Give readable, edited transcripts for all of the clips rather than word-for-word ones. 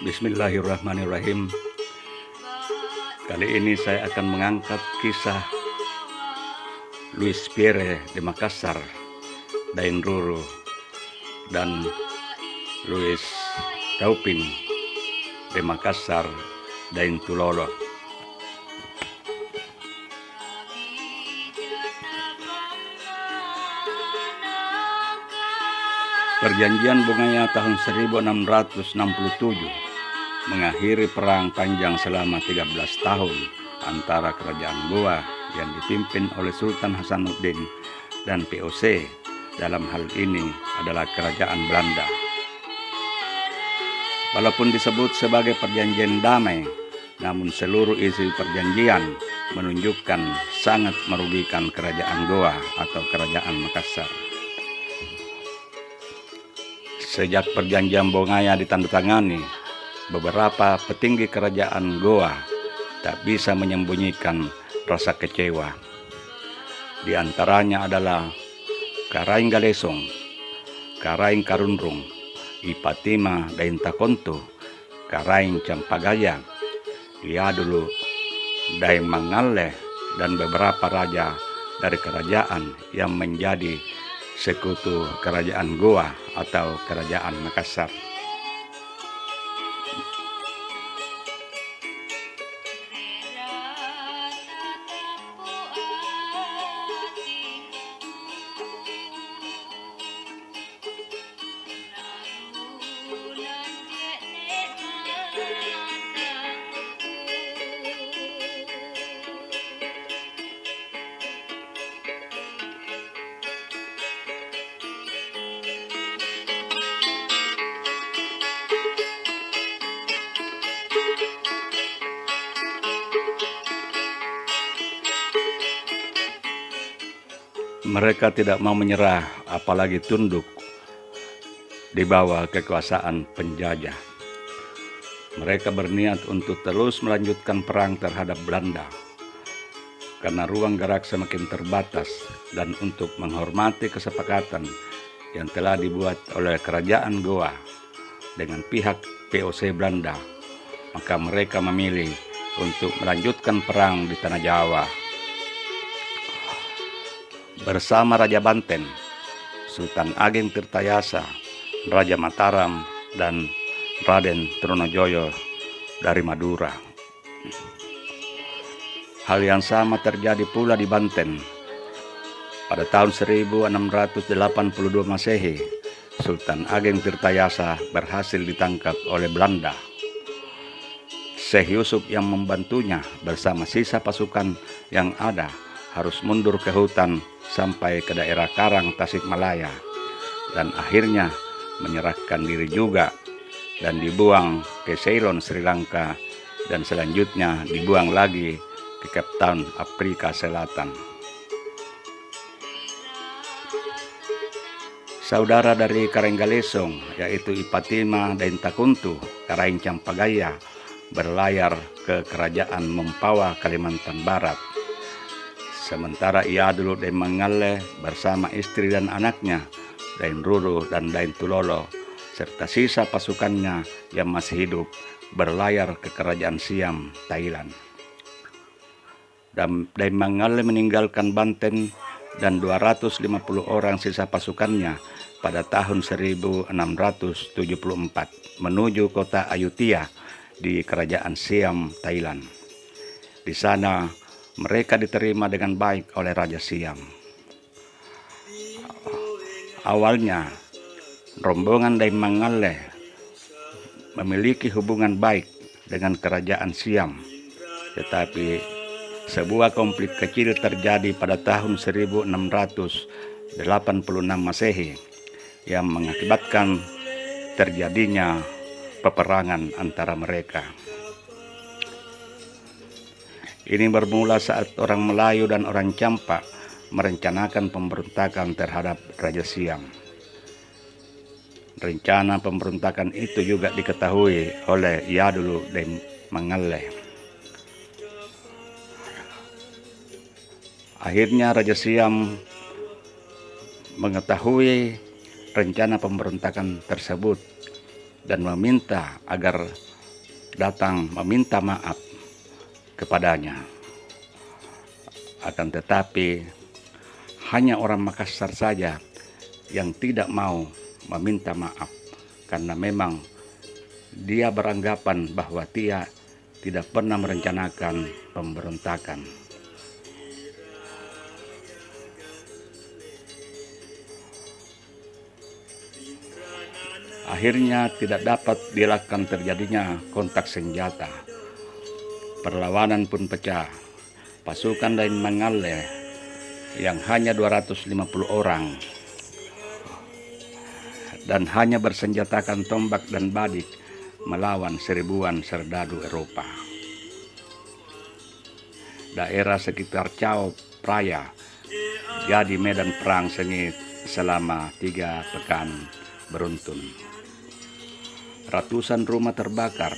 Bismillahirrahmanirrahim. Kali ini saya akan mengangkat kisah Luis Pierre de Makassar, Dain Ruru, dan Luis Taupin de Makassar, Dain Tulolo. Perjanjian Bungaya tahun 1667 mengakhiri perang panjang selama 13 tahun antara kerajaan Goa yang dipimpin oleh Sultan Hasanuddin dan POC, dalam hal ini adalah kerajaan Belanda. Walaupun disebut sebagai perjanjian damai, namun seluruh isi perjanjian menunjukkan sangat merugikan kerajaan Goa atau kerajaan Makassar. Sejak perjanjian Bungaya ditandatangani, beberapa petinggi kerajaan Goa tak bisa menyembunyikan rasa kecewa. Di antaranya adalah Karaing Galesong, Karaing Karunrung, Ipatima Dain Takonto, Karaing Campagaya, Iadulu Dain Mangalle, dan beberapa raja dari kerajaan yang menjadi sekutu kerajaan Goa atau kerajaan Makassar. Mereka tidak mau menyerah, apalagi tunduk di bawah kekuasaan penjajah. Mereka berniat untuk terus melanjutkan perang terhadap Belanda karena ruang gerak semakin terbatas, dan untuk menghormati kesepakatan yang telah dibuat oleh kerajaan Goa dengan pihak POC Belanda, maka mereka memilih untuk melanjutkan perang di tanah Jawa. Bersama Raja Banten, Sultan Ageng Tirtayasa, Raja Mataram, dan Raden Trunojoyo dari Madura. Hal yang sama terjadi pula di Banten. Pada tahun 1682 Masehi, Sultan Ageng Tirtayasa berhasil ditangkap oleh Belanda. Syekh Yusuf yang membantunya bersama sisa pasukan yang ada harus mundur ke hutan sampai ke daerah Karang, Tasikmalaya, dan akhirnya menyerahkan diri juga dan dibuang ke Ceylon, Sri Lanka, dan selanjutnya dibuang lagi ke Cape Town, Afrika Selatan. Saudara dari Karaing Galesong, yaitu Ipatima Dain Takonto, Karaing Campagaya, berlayar ke kerajaan Mempawah, Kalimantan Barat. Sementara Iadulu Dain Mangalle bersama istri dan anaknya, Dain Ruru dan Dain Tulolo, serta sisa pasukannya yang masih hidup, berlayar ke kerajaan Siam, Thailand. Dain Mangalle meninggalkan Banten dan 250 orang sisa pasukannya pada tahun 1674 menuju kota Ayutthaya di kerajaan Siam, Thailand. Di sana mereka diterima dengan baik oleh Raja Siam. Awalnya, rombongan Dain Mangalle memiliki hubungan baik dengan kerajaan Siam, tetapi sebuah konflik kecil terjadi pada tahun 1686 Masehi yang mengakibatkan terjadinya peperangan antara mereka. Ini bermula saat orang Melayu dan orang Campak merencanakan pemberontakan terhadap Raja Siam. Rencana pemberontakan itu juga diketahui oleh Iadulu Dain Mangalle. Akhirnya Raja Siam mengetahui rencana pemberontakan tersebut dan meminta agar datang meminta maaf kepadanya. Akan tetapi hanya orang Makassar saja yang tidak mau meminta maaf, karena memang dia beranggapan bahwa dia tidak pernah merencanakan pemberontakan. Akhirnya tidak dapat dielakkan terjadinya kontak senjata. Perlawanan pun pecah. Pasukan Dain Mangalle yang hanya 250 orang dan hanya bersenjatakan tombak dan badik melawan seribuan serdadu Eropa. Daerah sekitar Chao Phraya jadi medan perang sengit selama 3 pekan beruntun. Ratusan rumah terbakar,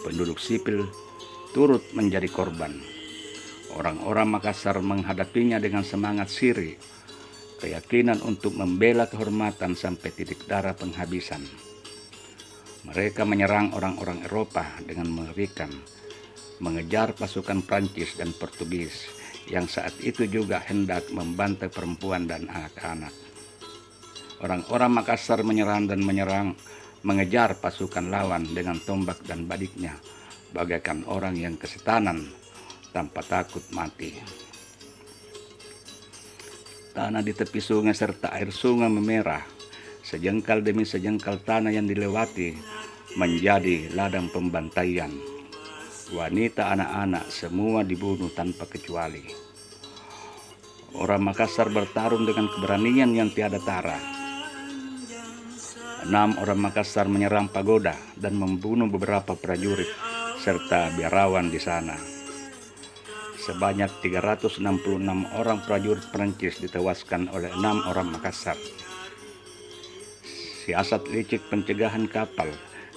penduduk sipil turut menjadi korban. Orang-orang Makassar menghadapinya dengan semangat sirih, keyakinan untuk membela kehormatan sampai titik darah penghabisan. Mereka menyerang orang-orang Eropa dengan mengerikan, mengejar pasukan Prancis dan Portugis yang saat itu juga hendak membantai perempuan dan anak-anak. Orang-orang Makassar menyerang, mengejar pasukan lawan dengan tombak dan badiknya, bagaikan orang yang kesetanan tanpa takut mati. Tanah di tepi sungai serta air sungai memerah, sejengkal demi sejengkal tanah yang dilewati menjadi ladang pembantaian. Wanita, anak-anak semua dibunuh tanpa kecuali. Orang Makassar bertarung dengan keberanian yang tiada tara. 6 orang Makassar menyerang pagoda dan membunuh beberapa prajurit serta biarawan di sana. Sebanyak 366 orang prajurit Perancis ditewaskan oleh 6 orang Makassar. Siasat licik pencegahan kapal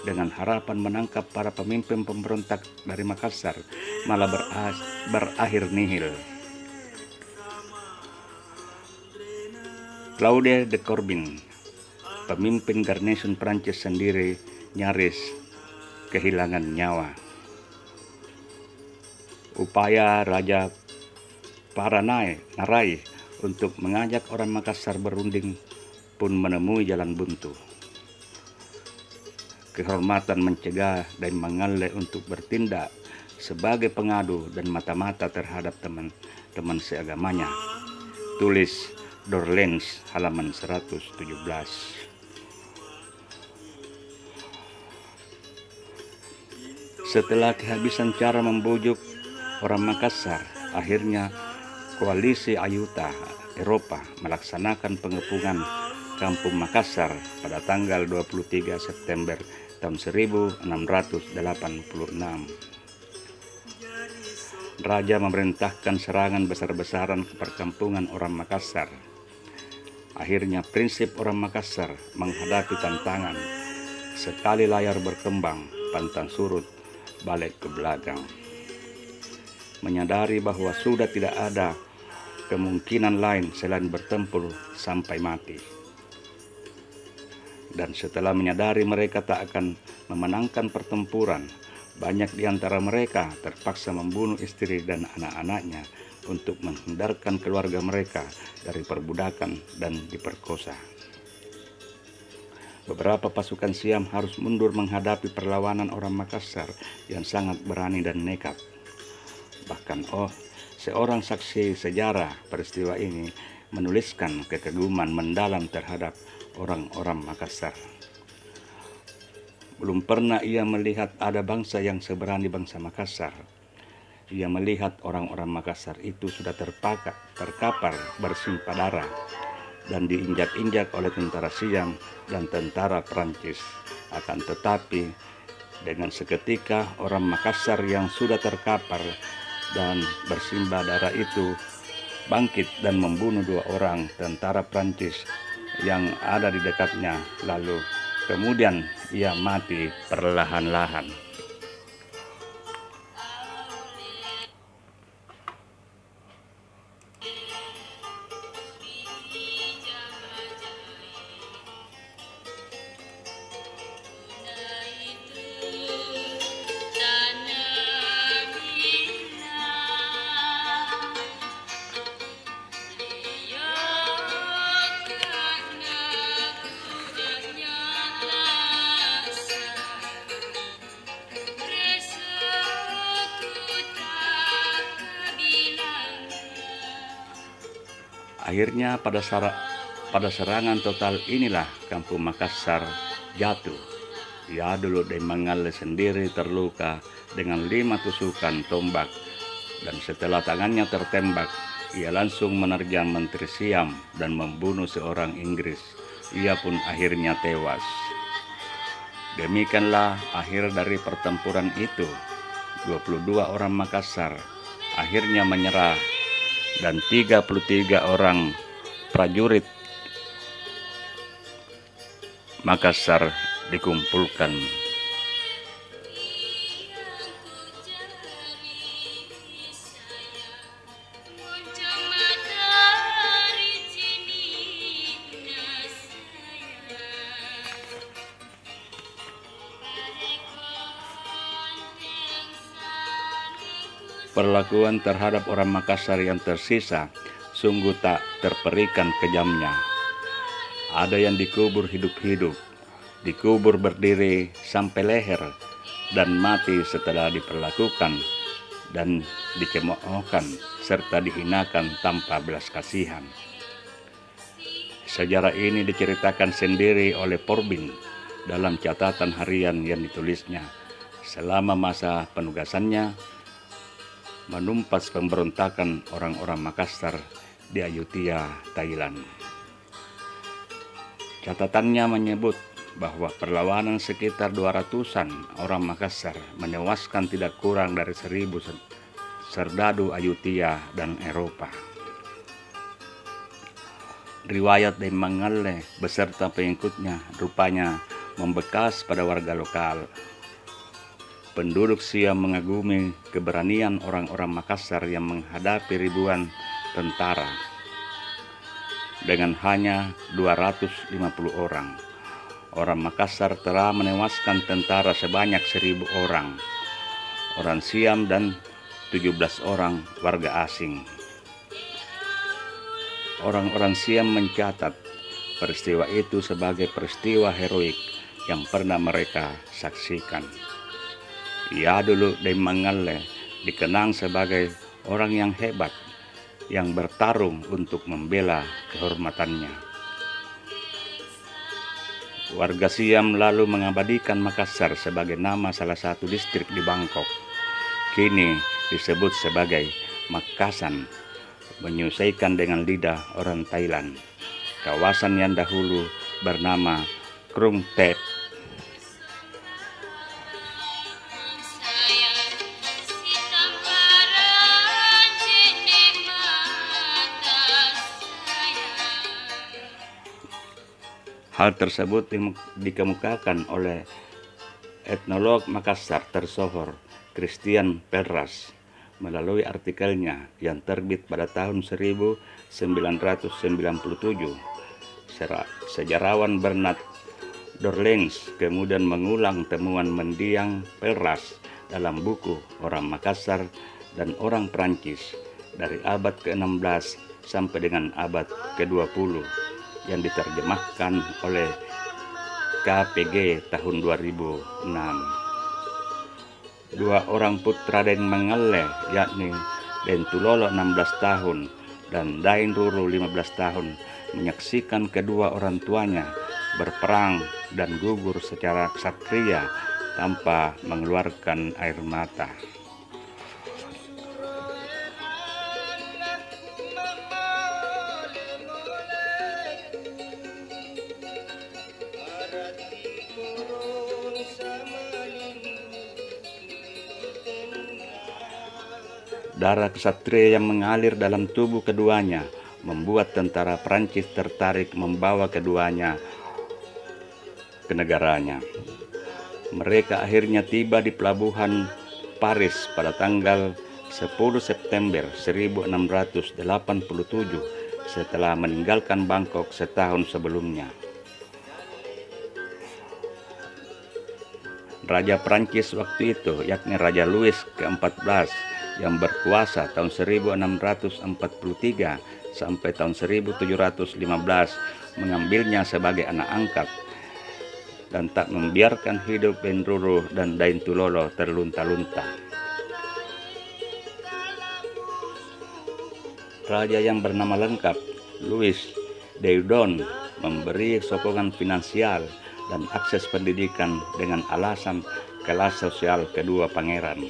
dengan harapan menangkap para pemimpin pemberontak dari Makassar malah berakhir nihil. Claude de Corbin, pemimpin garnison Prancis sendiri, nyaris kehilangan nyawa. Upaya Raja Narai untuk mengajak orang Makassar berunding pun menemui jalan buntu. Kehormatan mencegah Dain Mangalle untuk bertindak sebagai pengadu dan mata-mata terhadap teman-teman seagamanya. Tulis Dorlens halaman 117. Setelah kehabisan cara membujuk orang Makassar, akhirnya koalisi Ayuta Eropa melaksanakan pengepungan Kampung Makassar pada tanggal 23 September tahun 1686. Raja memerintahkan serangan besar-besaran ke perkampungan orang Makassar. Akhirnya prinsip orang Makassar menghadapi tantangan. Sekali layar berkembang, pantang surut, balik ke belakang. Menyadari bahwa sudah tidak ada kemungkinan lain selain bertempur sampai mati. Dan setelah menyadari mereka tak akan memenangkan pertempuran, banyak di antara mereka terpaksa membunuh istri dan anak-anaknya untuk menghindarkan keluarga mereka dari perbudakan dan diperkosa. Beberapa pasukan Siam harus mundur menghadapi perlawanan orang Makassar yang sangat berani dan nekat. Bahkan seorang saksi sejarah peristiwa ini menuliskan kekaguman mendalam terhadap orang-orang Makassar. Belum pernah ia melihat ada bangsa yang seberani bangsa Makassar. Ia melihat orang-orang Makassar itu sudah terkapar bersimpah darah dan diinjak-injak oleh tentara Siam dan tentara Perancis. Akan tetapi dengan seketika orang Makassar yang sudah terkapar dan bersimbah darah itu bangkit dan membunuh 2 orang tentara Perancis yang ada di dekatnya, lalu kemudian ia mati perlahan-lahan. Akhirnya pada serangan total inilah Kampung Makassar jatuh. Ya dulu Demangale sendiri terluka dengan 5 tusukan tombak, dan setelah tangannya tertembak, ia langsung menerjang Menteri Siam dan membunuh seorang Inggris. Ia pun akhirnya tewas. Demikianlah akhir dari pertempuran itu. 22 orang Makassar akhirnya menyerah, dan 33 orang prajurit Makassar dikumpulkan. Perlakuan terhadap orang Makassar yang tersisa sungguh tak terperikan kejamnya. Ada yang dikubur hidup-hidup, dikubur berdiri sampai leher, dan mati setelah diperlakukan dan dicemoohkan serta dihinakan tanpa belas kasihan. Sejarah ini diceritakan sendiri oleh Porbin dalam catatan harian yang ditulisnya selama masa penugasannya menumpas pemberontakan orang-orang Makassar di Ayutthaya, Thailand. Catatannya menyebut bahwa perlawanan sekitar 200-an orang Makassar menewaskan tidak kurang dari 1.000 serdadu Ayutthaya dan Eropa. Riwayat Demangale beserta pengikutnya rupanya membekas pada warga lokal. Penduduk Siam mengagumi keberanian orang-orang Makassar yang menghadapi ribuan tentara. Dengan hanya 250 orang, orang Makassar telah menewaskan tentara sebanyak 1.000 orang, orang Siam dan 17 orang warga asing. Orang-orang Siam mencatat peristiwa itu sebagai peristiwa heroik yang pernah mereka saksikan. Ya dulu Demangale dikenang sebagai orang yang hebat, yang bertarung untuk membela kehormatannya. Warga Siam lalu mengabadikan Makassar sebagai nama salah satu distrik di Bangkok. Kini disebut sebagai Makassan, menyesuaikan dengan lidah orang Thailand. Kawasan yang dahulu bernama Krung Thep. Hal tersebut dikemukakan oleh etnolog Makassar tersohor Christian Pelras melalui artikelnya yang terbit pada tahun 1997. Sejarawan Bernard Dorlens kemudian mengulang temuan mendiang Pelras dalam buku Orang Makassar dan Orang Perancis dari abad ke-16 sampai dengan abad ke-20 yang diterjemahkan oleh KPG tahun 2006. Dua orang putra Demangale, yakni Den Tulolo 16 tahun dan Dain Ruru 15 tahun, menyaksikan kedua orang tuanya berperang dan gugur secara ksatria tanpa mengeluarkan air mata. Darah ksatria yang mengalir dalam tubuh keduanya membuat tentara Prancis tertarik membawa keduanya ke negaranya. Mereka akhirnya tiba di pelabuhan Paris pada tanggal 10 September 1687 setelah meninggalkan Bangkok setahun sebelumnya. Raja Prancis waktu itu, yakni Raja Louis ke-14 yang berkuasa tahun 1643 sampai tahun 1715, mengambilnya sebagai anak angkat dan tak membiarkan hidup Ben Ruru dan Dain Tulolo terlunta-lunta. Raja yang bernama lengkap Louis Deudon memberi sokongan finansial dan akses pendidikan dengan alasan kelas sosial kedua pangeran.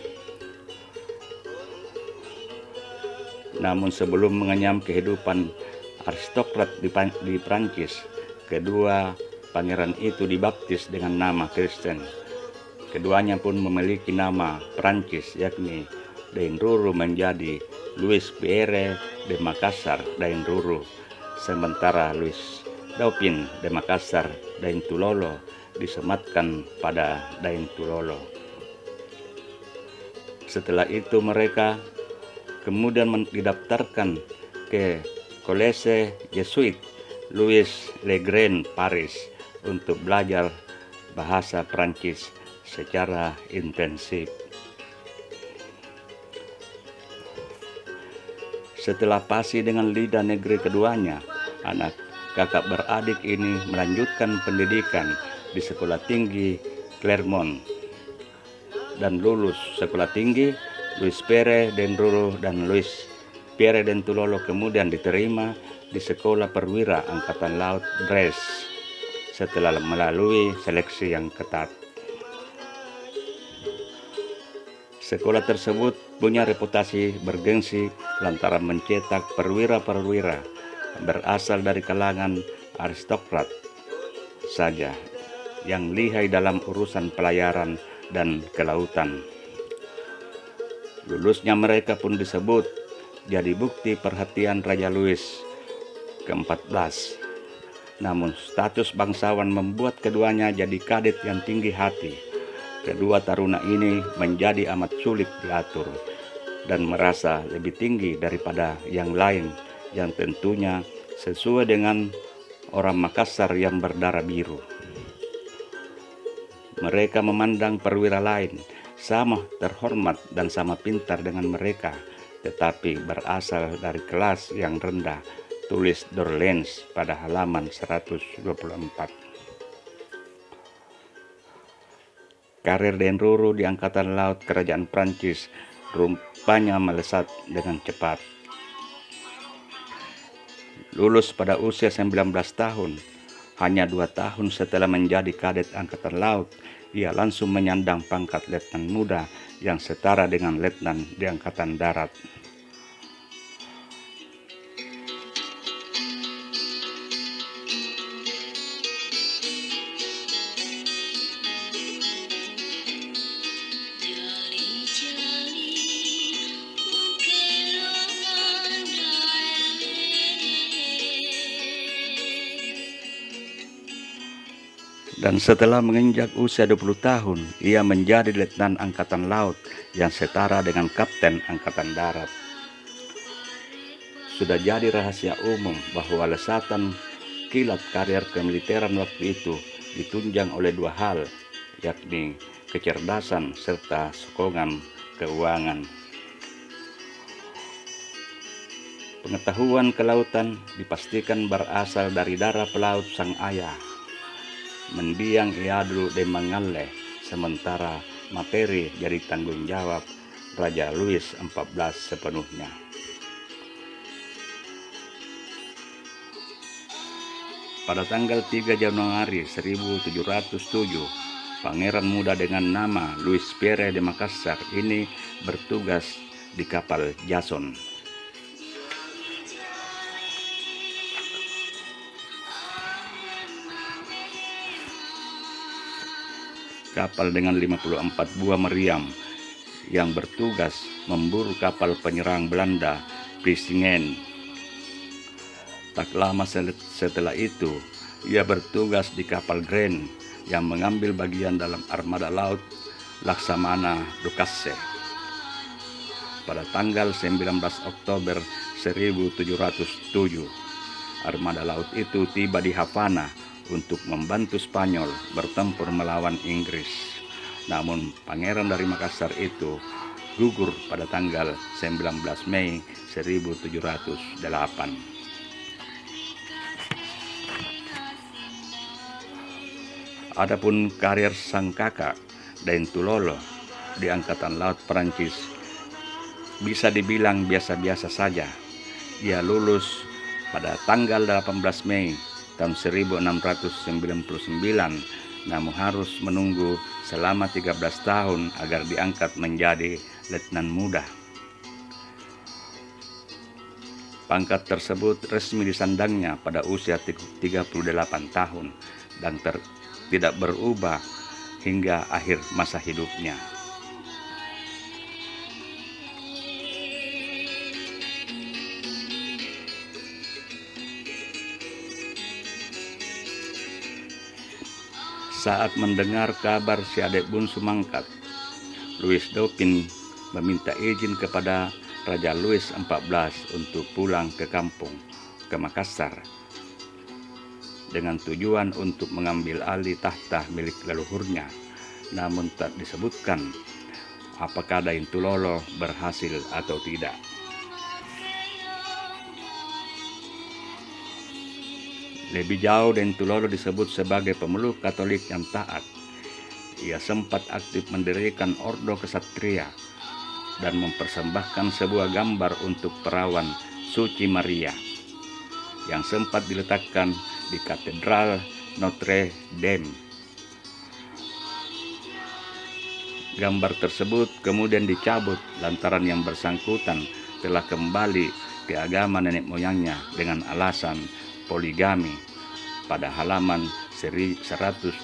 Namun sebelum mengenyam kehidupan aristokrat di Prancis, kedua pangeran itu dibaptis dengan nama Kristen. Keduanya pun memiliki nama Prancis, yakni Dainruru menjadi Louis Pierre de Makassar Dainruru, sementara Louis Dauphin de Makassar Daintulolo disematkan pada Daintulolo. Setelah itu mereka kemudian didaftarkan ke Collège Jesuit Louis Le Grand Paris untuk belajar bahasa Prancis secara intensif. Setelah pasi dengan lidah negeri keduanya, anak kakak beradik ini melanjutkan pendidikan di sekolah tinggi Clermont dan lulus sekolah tinggi. Louis Pierre Dainruru dan Louis Pierre Daintulolo kemudian diterima di Sekolah Perwira Angkatan Laut Brest setelah melalui seleksi yang ketat. Sekolah tersebut punya reputasi bergengsi lantaran mencetak perwira-perwira berasal dari kalangan aristokrat saja yang lihai dalam urusan pelayaran dan kelautan. Lulusnya mereka pun disebut jadi bukti perhatian Raja Louis ke-14. Namun status bangsawan membuat keduanya jadi kadet yang tinggi hati. Kedua taruna ini menjadi amat sulit diatur dan merasa lebih tinggi daripada yang lain yang tentunya sesuai dengan orang Makassar yang berdarah biru. Mereka memandang perwira lain sama terhormat dan sama pintar dengan mereka, tetapi berasal dari kelas yang rendah, tulis Dorlens pada halaman 124. Karir Dainruru di Angkatan Laut Kerajaan Prancis rupanya melesat dengan cepat. Lulus pada usia 19 tahun, hanya 2 tahun setelah menjadi kadet Angkatan Laut, ia langsung menyandang pangkat letnan muda yang setara dengan letnan di Angkatan Darat. Dan setelah menginjak usia 20 tahun, ia menjadi letnan Angkatan Laut yang setara dengan kapten Angkatan Darat. Sudah jadi rahasia umum bahwa lesatan kilat karier kemiliteran waktu itu ditunjang oleh 2 hal, yakni kecerdasan serta sokongan keuangan. Pengetahuan kelautan dipastikan berasal dari darah pelaut sang ayah, mendiang Iadlu de Mangalle, sementara materi jadi tanggung jawab Raja Louis XIV sepenuhnya. Pada tanggal 3 Januari 1707, pangeran muda dengan nama Louis Pierre de Makassar ini bertugas di kapal Jason. Kapal dengan 54 buah meriam yang bertugas memburu kapal penyerang Belanda Vlissingen. Tak lama setelah itu, ia bertugas di kapal Grand yang mengambil bagian dalam armada laut Laksamana Ducasse. Pada tanggal 19 Oktober 1707, armada laut itu tiba di Havana untuk membantu Spanyol bertempur melawan Inggris. Namun pangeran dari Makassar itu gugur pada tanggal 19 Mei 1708. Adapun karier sang kakak Daintulolo di Angkatan Laut Perancis bisa dibilang biasa-biasa saja. Ia lulus pada tanggal 18 Mei tahun 1699, namun harus menunggu selama 13 tahun agar diangkat menjadi letnan muda. Pangkat tersebut resmi disandangnya pada usia 38 tahun dan tidak berubah hingga akhir masa hidupnya. Saat mendengar kabar si adik bungsu mangkat, Louis Dauphin meminta izin kepada Raja Louis XIV untuk pulang ke kampung, ke Makassar, dengan tujuan untuk mengambil alih tahta milik leluhurnya. Namun tak disebutkan apakah Dain Tulolo berhasil atau tidak. Lebih jauh, Dain Tulolo disebut sebagai pemeluk Katolik yang taat. Ia sempat aktif mendirikan ordo kesatria dan mempersembahkan sebuah gambar untuk perawan Suci Maria yang sempat diletakkan di Katedral Notre Dame. Gambar tersebut kemudian dicabut lantaran yang bersangkutan telah kembali ke agama nenek moyangnya dengan alasan poligami pada halaman 125.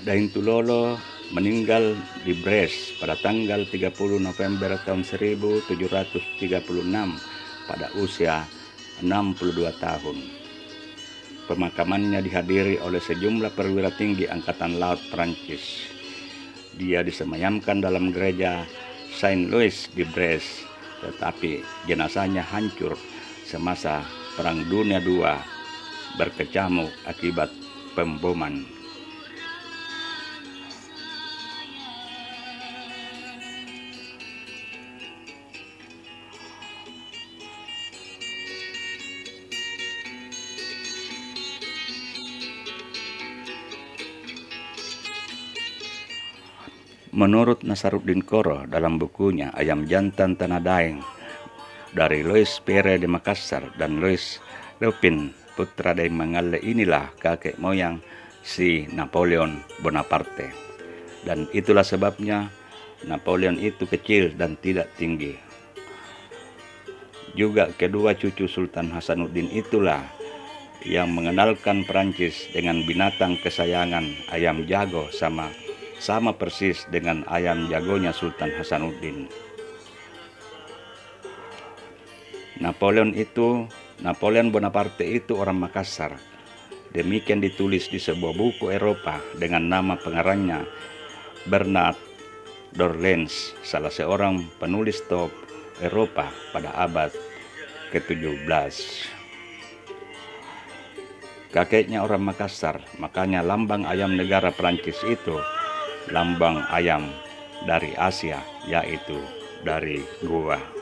Dain Tulolo meninggal di Brest pada tanggal 30 November tahun 1736 pada usia 62 tahun. Pemakamannya dihadiri oleh sejumlah perwira tinggi Angkatan Laut Prancis. Dia disemayamkan dalam gereja Saint Louis di Brest, tetapi jenazahnya hancur semasa Perang Dunia II berkecamuk akibat pemboman. Menurut Nasaruddin Koro dalam bukunya Ayam Jantan Tanah Daeng, dari Louis Pierre de Makassar dan Louis Dauphin putra dari Mangalle inilah kakek moyang si Napoleon Bonaparte. Dan itulah sebabnya Napoleon itu kecil dan tidak tinggi. Juga kedua cucu Sultan Hasanuddin itulah yang mengenalkan Prancis dengan binatang kesayangan ayam jago sama persis dengan ayam jagonya Sultan Hasanuddin. Napoleon Bonaparte itu orang Makassar. Demikian ditulis di sebuah buku Eropa dengan nama pengarangnya Bernard d'Orléans, salah seorang penulis top Eropa pada abad ke-17. Kakeknya orang Makassar, makanya lambang ayam negara Prancis itu lambang ayam dari Asia, yaitu dari gua.